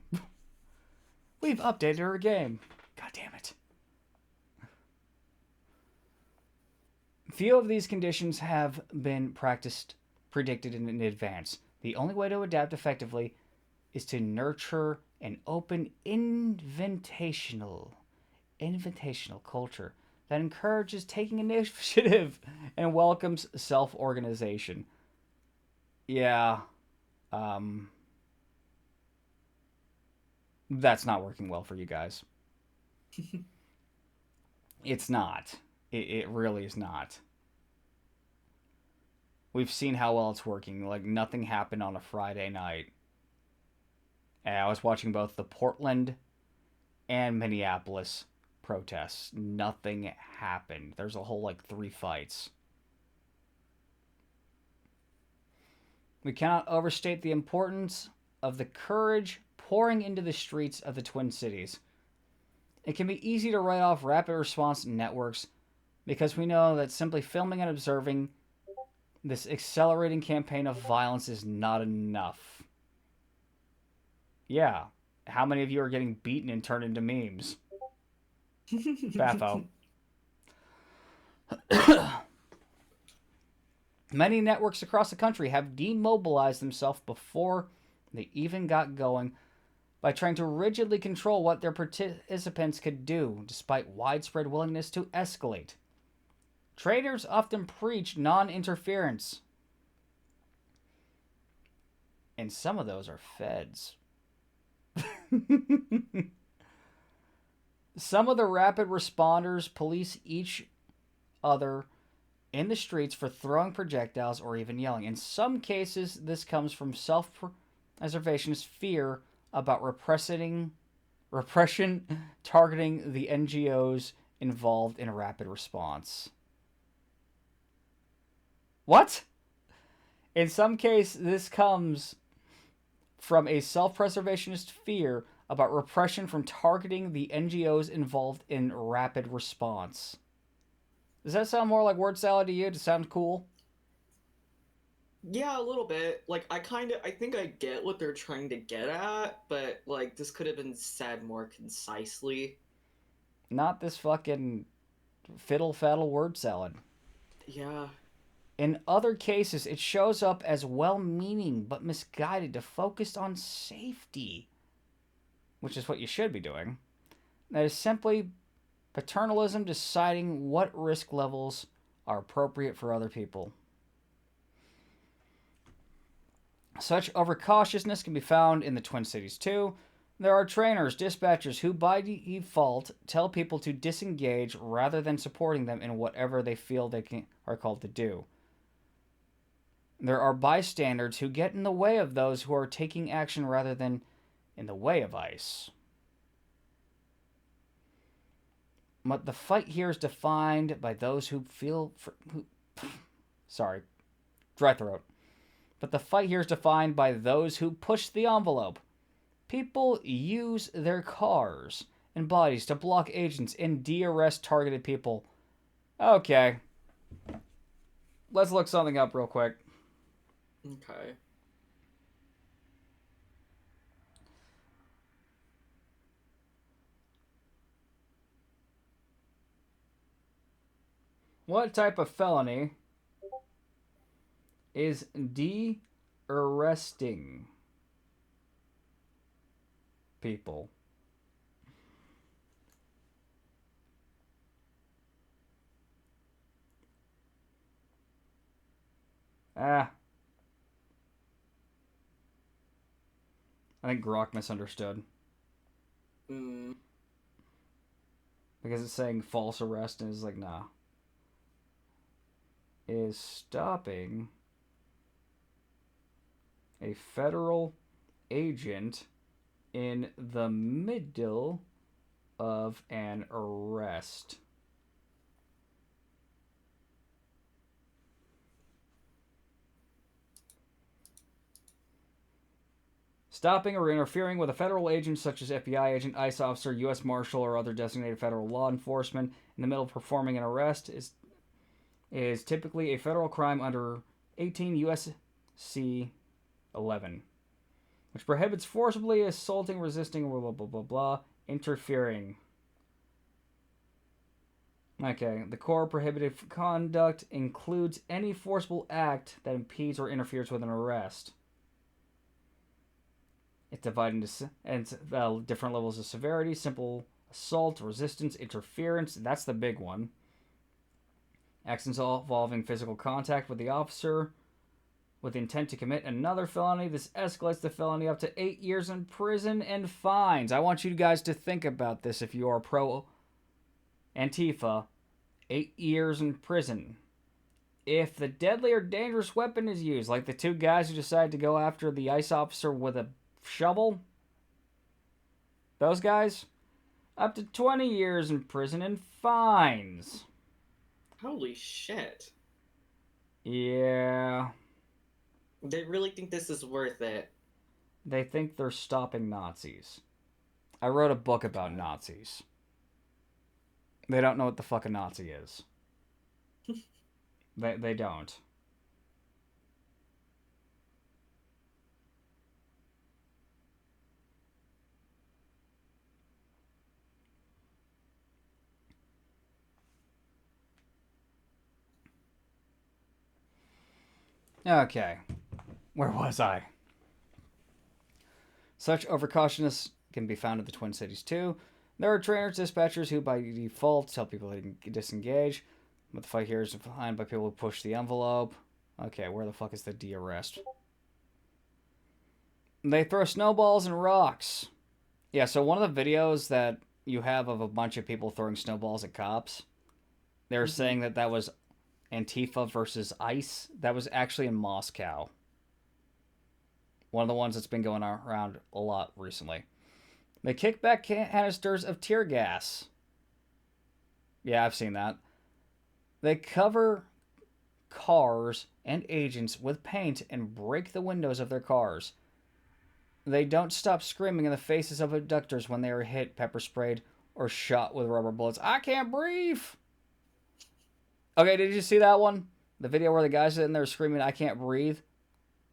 We've updated our game. God damn it. Few of these conditions have been predicted in advance. The only way to adapt effectively is to nurture an open invitational culture that encourages taking initiative and welcomes self-organization. Yeah, um, that's not working well for you guys. It's not. It really is not. We've seen how well it's working. Like, nothing happened on a Friday night. And I was watching both the Portland and Minneapolis protests. Nothing happened. There's a whole, like, 3 fights. We cannot overstate the importance of the courage pouring into the streets of the Twin Cities. It can be easy to write off rapid response networks because we know that simply filming and observing this accelerating campaign of violence is not enough. Yeah, how many of you are getting beaten and turned into memes? Baffo. Many networks across the country have demobilized themselves before they even got going by trying to rigidly control what their participants could do, despite widespread willingness to escalate. Traders often preach non-interference, and some of those are feds. Some of the rapid responders police each other in the streets for throwing projectiles or even yelling. In some cases, this comes from self-preservationist fear about repression targeting the NGOs involved in a rapid response. What? In some cases, this comes from a self-preservationist fear about repression from targeting the NGOs involved in rapid response. Does that sound more like word salad to you? Does it sound cool? Yeah, a little bit. Like, I think I get what they're trying to get at, but, like, this could have been said more concisely. Not this fucking fiddle faddle word salad. Yeah. In other cases, it shows up as well meaning but misguided to focus on safety, which is what you should be doing. That is simply paternalism deciding what risk levels are appropriate for other people. Such overcautiousness can be found in the Twin Cities too. There are trainers, dispatchers who by default tell people to disengage rather than supporting them in whatever they feel are called to do. There are bystanders who get in the way of those who are taking action rather than in the way of ICE. But the fight here is defined by those who feel... sorry, dry throat. But the fight here is defined by those who push the envelope. People use their cars and bodies to block agents and de-arrest targeted people. Okay. Let's look something up real quick. Okay. What type of felony is de-arresting people? I think Grok misunderstood. Mm. Because it's saying false arrest and it's like, nah. Is stopping a federal agent in the middle of an arrest. Stopping or interfering with a federal agent such as FBI agent, ICE officer, U.S. Marshal, or other designated federal law enforcement in the middle of performing an arrest is typically a federal crime under 18 U.S.C. 11, which prohibits forcibly assaulting, resisting, blah, blah, blah, blah, blah, interfering. Okay, the core prohibited conduct includes any forcible act that impedes or interferes with an arrest. It's divided into different levels of severity: simple assault, resistance, interference. That's the big one. Actions involving physical contact with the officer with intent to commit another felony. This escalates the felony up to 8 years in prison and fines. I want you guys to think about this if you are pro Antifa. 8 years in prison. If the deadly or dangerous weapon is used, like the two guys who decided to go after the ICE officer with a shovel, those guys, up to 20 years in prison and fines. Holy shit. Yeah, They really think this is worth it. they think they're stopping Nazis. I wrote a book about God. Nazis. They don't know what the fuck a Nazi is. They don't. Okay, where was I? Such overcautiousness can be found in the Twin Cities too. There are trainers, dispatchers who, by default, tell people they can disengage, but the fight here is defined by people who push the envelope. Okay, where the fuck is the de-arrest? They throw snowballs and rocks. Yeah, so one of the videos that you have of a bunch of people throwing snowballs at cops, they're Mm-hmm. saying that that was Antifa versus ICE. That was actually in Moscow. One of the ones that's been going around a lot recently. They kick back canisters of tear gas. Yeah, I've seen that. They cover cars and agents with paint and break the windows of their cars. They don't stop screaming in the faces of abductors when they are hit, pepper sprayed, or shot with rubber bullets. I can't breathe! Okay, did you see that one? The video where the guy's sitting there screaming, I can't breathe?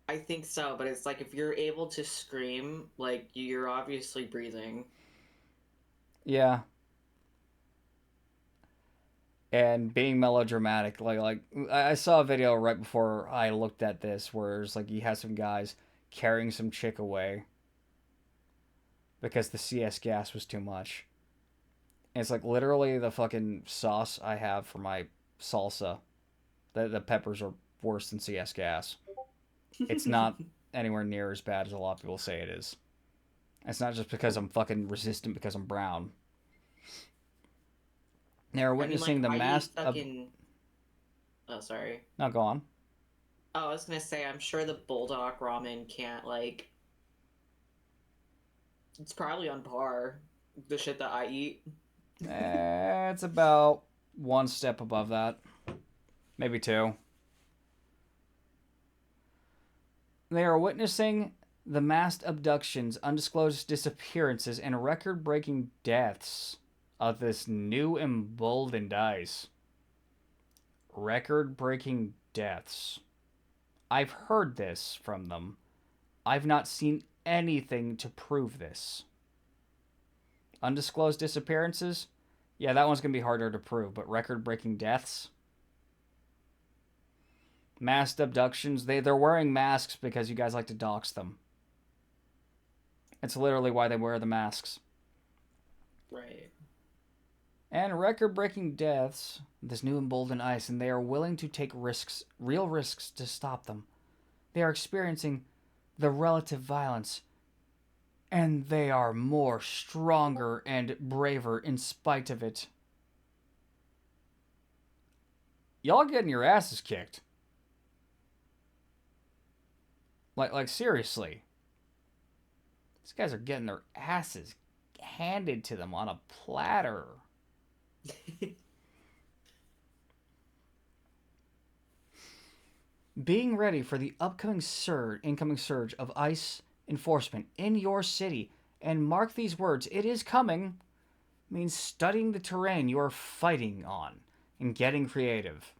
I think so, but it's like if you're able to scream, like you're obviously breathing. Yeah. And being melodramatic. Like I saw a video right before I looked at this where it's like you have some guys carrying some chick away because the CS gas was too much. And it's like literally the fucking sauce I have for my salsa. The peppers are worse than CS gas. It's not anywhere near as bad as a lot of people say it is. It's not just because I'm fucking resistant because I'm brown. They are I mean, like witnessing the I eat mass of. fucking. Oh, sorry. No, go on. Oh, I was gonna say, I'm sure the bulldog ramen can't like. It's probably on par with the shit that I eat. It's about one step above that. Maybe two. They are witnessing the massed abductions, undisclosed disappearances, and record breaking deaths of this new emboldened ICE. Record breaking deaths. I've heard this from them. I've not seen anything to prove this. Undisclosed disappearances? Yeah, that one's going to be harder to prove, but record breaking deaths? Mass abductions, they're wearing masks because you guys like to dox them. It's literally why they wear the masks. Right. And record breaking deaths, this new emboldened ICE, and they are willing to take risks, real risks, to stop them. They are experiencing the relative violence, and they are more stronger and braver in spite of it. Y'all getting your asses kicked. Like seriously. These guys are getting their asses handed to them on a platter. Being ready for the incoming surge of ICE enforcement in your city, and mark these words, it is coming, means studying the terrain you are fighting on and getting creative.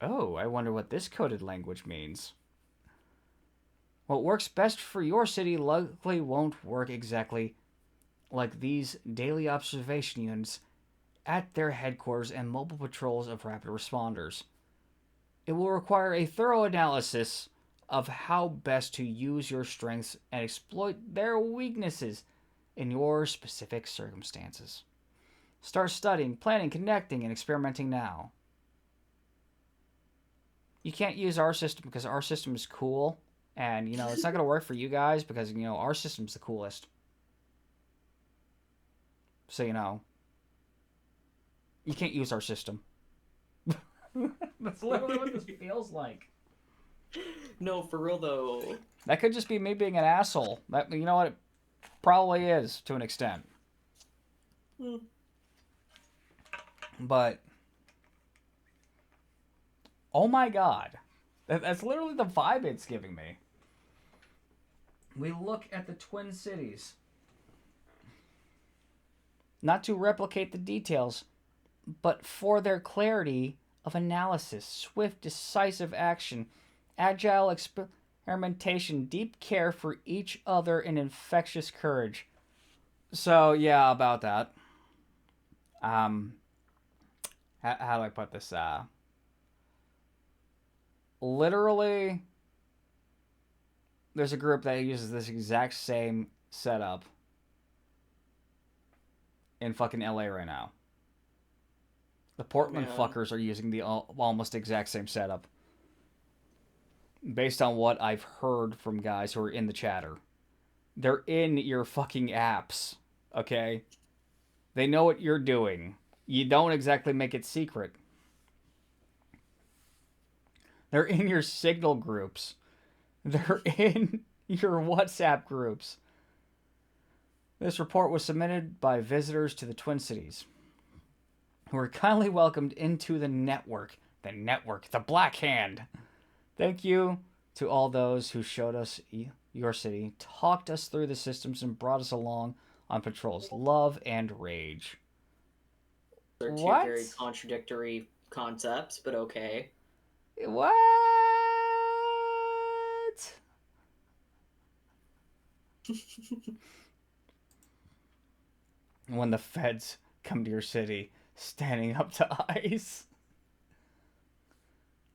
Oh, I wonder what this coded language means. What works best for your city likely won't work exactly like these daily observation units at their headquarters and mobile patrols of rapid responders. It will require a thorough analysis of how best to use your strengths and exploit their weaknesses in your specific circumstances. Start studying, planning, connecting, and experimenting now. You can't use our system because our system is cool, and it's not going to work for you guys because our system's the coolest. So you can't use our system. That's literally what this feels like. No, for real though. That could just be me being an asshole. That, you know what? It probably is to an extent. Hmm. But oh my god, that's literally the vibe it's giving me. We look at the Twin Cities, not to replicate the details, but for their clarity of analysis, swift, decisive action, agile experimentation, deep care for each other, and infectious courage. So yeah, about that. Um, how do I put this? Literally, there's a group that uses this exact same setup in fucking LA right now. The Oh Portland man. fuckers are using the almost exact same setup. Based on what I've heard from guys who are in the chatter. They're in your fucking apps, okay? They know what you're doing. You don't exactly make it secret. They're in your signal groups. They're in your WhatsApp groups. This report was submitted by visitors to the Twin Cities, who were kindly welcomed into the network. The network, the Black Hand. Thank you to all those who showed us your city, talked us through the systems, and brought us along on patrols. Love and rage. They're two What? very contradictory concepts, but okay. What? When the feds come to your city, standing up to ICE.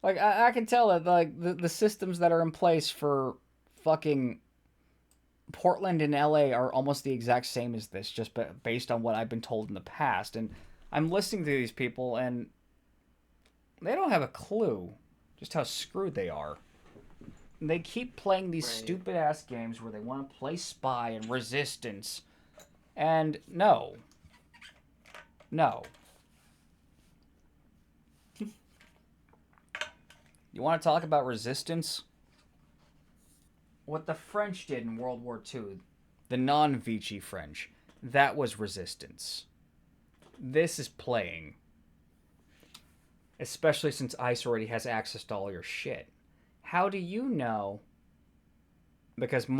Like I can tell that like the systems that are in place for fucking Portland and LA are almost the exact same as this, just based on what I've been told in the past. And I'm listening to these people, and they don't have a clue just how screwed they are. And they keep playing these Right. stupid ass games where they want to play spy and resistance. And no. No. You want to talk about resistance? What the French did in World War II, the non Vichy French, that was resistance. This is playing. Especially since ICE already has access to all your shit. How do you know? Because the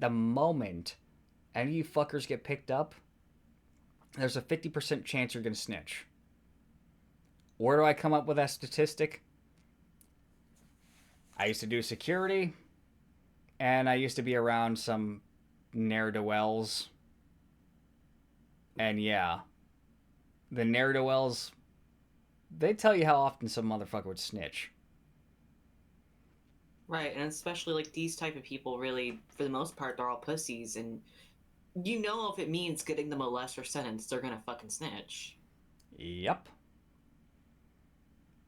moment any of you fuckers get picked up, there's a 50% chance you're going to snitch. Where do I come up with that statistic? I used to do security, and I used to be around some ne'er-do-wells. And yeah, the ne'er-do-wells, they tell you how often some motherfucker would snitch. Right, and especially like these type of people really, for the most part, they're all pussies, and you know if it means getting them a lesser sentence, they're gonna fucking snitch. Yep.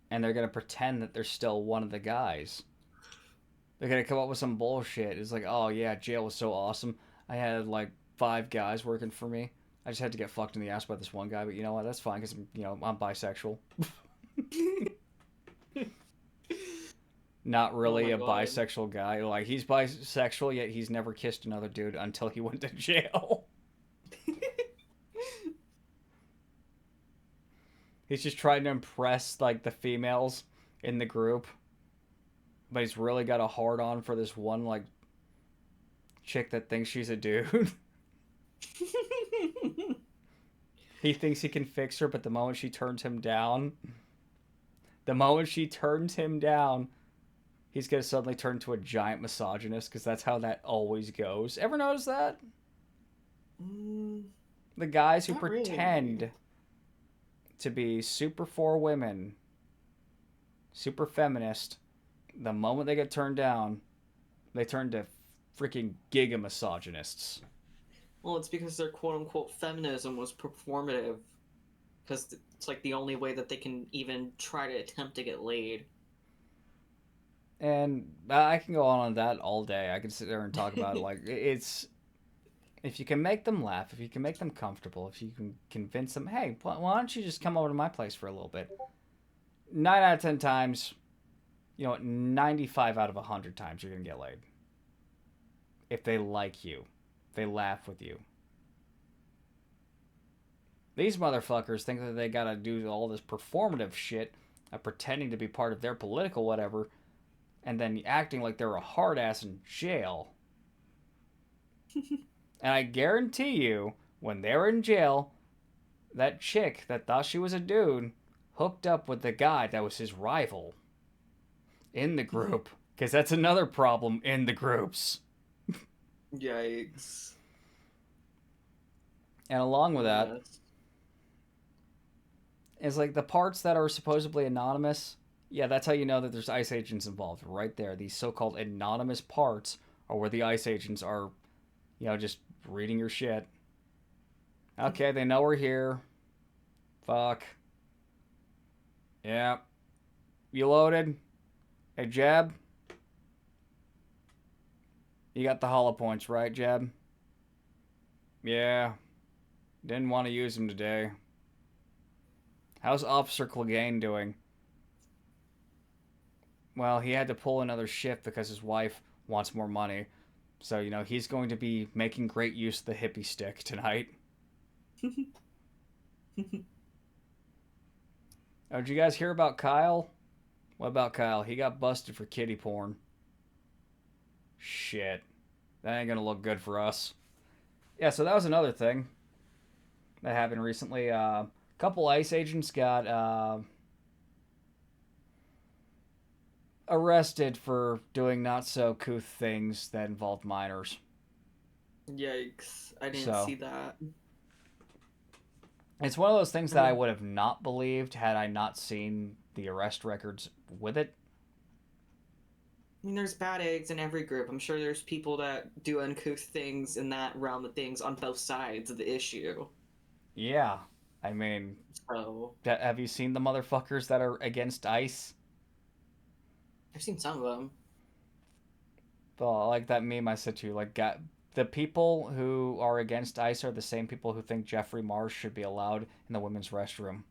And they're going to pretend that they're still one of the guys. They're going to come up with some bullshit. It's like, oh yeah, jail was so awesome. I had like 5 guys working for me. I just had to get fucked in the ass by this one guy, but you know what? That's fine because I'm bisexual. Not Oh really my a god. bisexual guy. Like he's bisexual, yet he's never kissed another dude until he went to jail. He's just trying to impress like the females in the group, but he's really got a hard on for this one like chick that thinks she's a dude. He thinks he can fix her, but the moment she turns him down, he's gonna suddenly turn into a giant misogynist because that's how that always goes. Ever notice that? Mm, The guys who not really. pretend to be super for women, super feminist, the moment they get turned down, they turn to freaking giga misogynists. Well, it's because their quote unquote feminism was performative, because it's like the only way that they can even try to attempt to get laid. And I can go on that all day. I can sit there and talk about it. Like it's if you can make them laugh, if you can make them comfortable, if you can convince them, hey, why don't you just come over to my place for a little bit? 9 out of 10 times, 95 out of 100 times you're going to get laid. If they like you, if they laugh with you. These motherfuckers think that they gotta do all this performative shit of pretending to be part of their political whatever and then acting like they're a hard ass in jail. And I guarantee you, when they're in jail, that chick that thought she was a dude hooked up with the guy that was his rival in the group. Because that's another problem in the groups. Yikes. And along with that, Yes. is like the parts that are supposedly anonymous. Yeah, that's how you know that there's ICE agents involved. Right there. These so called anonymous parts are where the ICE agents are, just reading your shit. Okay, they know we're here. Fuck. Yeah. You loaded? Hey, Jeb? You got the hollow points, right, Jeb? Yeah. Didn't want to use them today. How's Officer Clegane doing? Well, he had to pull another shift because his wife wants more money. So, he's going to be making great use of the hippie stick tonight. Oh, did you guys hear about Kyle? What about Kyle? He got busted for kitty porn. Shit. That ain't gonna look good for us. Yeah, so that was another thing that happened recently. A couple ICE agents got arrested for doing not so couth things that involved minors. Yikes. I didn't So see that. it's one of those things I that I mean, would have not believed had I not seen the arrest records with it. there's bad eggs in every group. I'm sure there's people that do uncouth things in that realm of things on both sides of the issue. Yeah. I mean, So, have you seen the motherfuckers that are against ICE? I've seen some of them. Well, like that meme I said to you, like, the people who are against ICE are the same people who think Jeffrey Mars should be allowed in the women's restroom.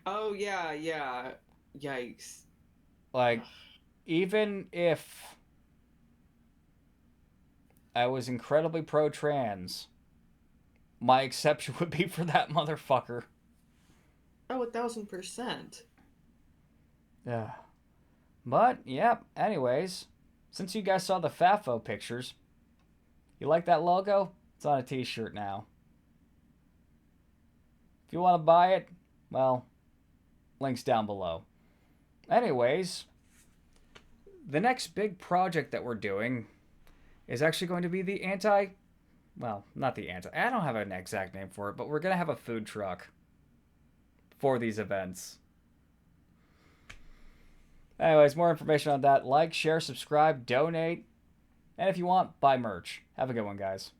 Oh, yeah, yeah. Yikes. Like, even if I was incredibly pro trans, my exception would be for that motherfucker. Oh, 1,000%. Yeah. But, yep, anyways, since you guys saw the FAFO pictures, you like that logo? It's on a t shirt now. If you want to buy it, well, links down below. Anyways, the next big project that we're doing is actually going to be the well, not the I don't have an exact name for it, but we're going to have a food truck for these events. Anyways, more information on that. Like, share, subscribe, donate, and if you want, buy merch. Have a good one, guys.